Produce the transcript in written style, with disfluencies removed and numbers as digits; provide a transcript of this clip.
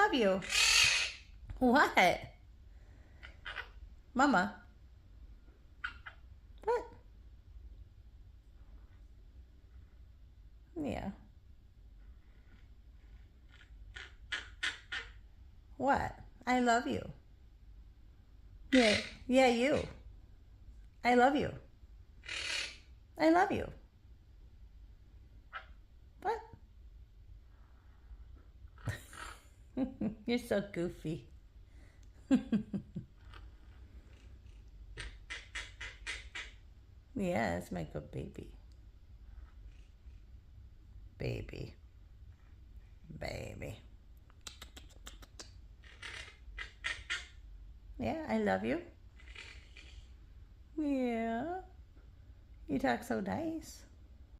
love you. What? Mama. What? Yeah. What? I love you. Yeah. Yeah, you. I love you. I love you. What? You're so goofy. Yeah, it's my good baby. Baby. Baby. Yeah, I love you. Yeah. You talk so nice.